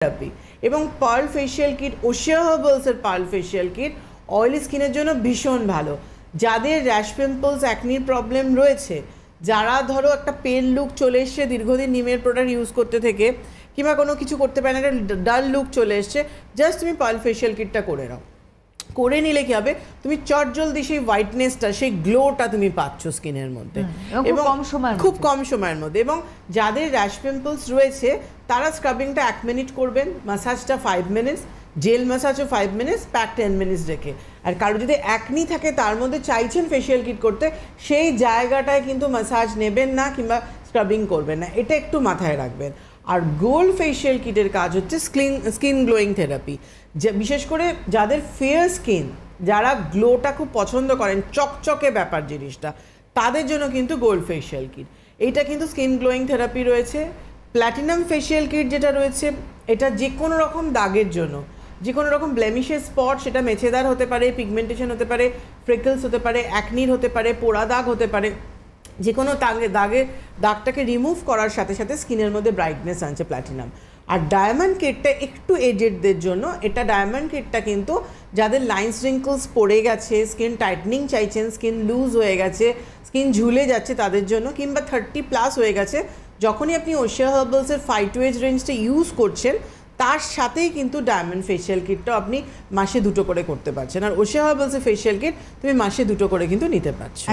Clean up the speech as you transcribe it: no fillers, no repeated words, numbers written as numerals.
Therapy এবং pearl facial kit, Oshea হার্বালসের pearl facial kit oily স্কিনের জন্য ভীষণ ভালো। যাদের র্যাশ পিম্পলস অ্যাকনির প্রবলেম রয়েছে, যারা ধরো একটা পেল লুক চলে এসছে দীর্ঘদিন নিমের প্রোডাক্ট ইউজ করতে থেকে, কিংবা কোনো কিছু করতে পারে না, একটা ডাল লুক চলে এসছে, জাস্ট তুমি পার্ল ফেশিয়াল কিটটা করে নাও। করে নিলে কি হবে, তুমি চটজলদি সেই হোয়াইটনেসটা, সেই গ্লোটা তুমি পাচ্ছ স্কিনের মধ্যে এবং খুব কম সময়ের মধ্যে। এবং যাদের র্যাশ পিম্পলস রয়েছে তারা স্ক্রাবিংটা 1 মিনিট করবেন, ম্যাসাজটা 5 মিনিটস, জেল ম্যাসাজও 5 মিনিটস, প্যাক 10 মিনিটস রেখে। আর কারো যদি অ্যাকনি থাকে তার মধ্যে চাইছেন ফেশিয়াল কিট করতে, সেই জায়গাটায় কিন্তু ম্যাসাজ নেবেন না কিংবা স্ক্রাবিং করবেন না, এটা একটু মাথায় রাখবেন। আর গোল্ড ফেশিয়াল কিটের কাজ হচ্ছে স্কিন গ্লোয়িং থেরাপি। যে বিশেষ করে যাদের ফেয়ার স্কিন, যারা গ্লোটা খুব পছন্দ করেন, চকচকে ব্যাপার জিনিসটা, তাদের জন্য কিন্তু গোল্ড ফেশিয়াল কিট। এইটা কিন্তু স্কিন গ্লোয়িং থেরাপি রয়েছে। প্ল্যাটিনাম ফেশিয়াল কিট যেটা রয়েছে, এটা যে কোনো রকম দাগের জন্য, যে কোনো রকম ব্লেমিশের স্পট, সেটা মেছেদার হতে পারে, পিগমেন্টেশন হতে পারে, ফ্রেকলস হতে পারে, অ্যাকনির হতে পারে, পোড়া দাগ হতে পারে, যে কোনো দাগটাকে রিমুভ করার সাথে সাথে স্কিনের মধ্যে ব্রাইটনেস আনছে প্ল্যাটিনাম। আর ডায়মন্ড কিটটা একটু এজেডদের জন্য। এটা ডায়মন্ড কিটটা কিন্তু যাদের লাইন্স রিঙ্কলস পড়ে গেছে, স্কিন টাইটনিং চাইছেন, স্কিন লুজ হয়ে গেছে, স্কিন ঝুলে যাচ্ছে তাদের জন্য, কিংবা 30+ হয়ে গেছে, যখনই আপনি ওশিয়া হার্বালসের 5 to age রেঞ্জটা ইউজ করছেন, তার সাথেই কিন্তু ডায়মন্ড ফেশিয়াল কিটটাও আপনি মাসে 2টো করে করতে পারছেন। আর ওশিয়া হার্বালসের ফেশিয়াল কিট তুমি মাসে 2টো করে কিন্তু নিতে পারছো।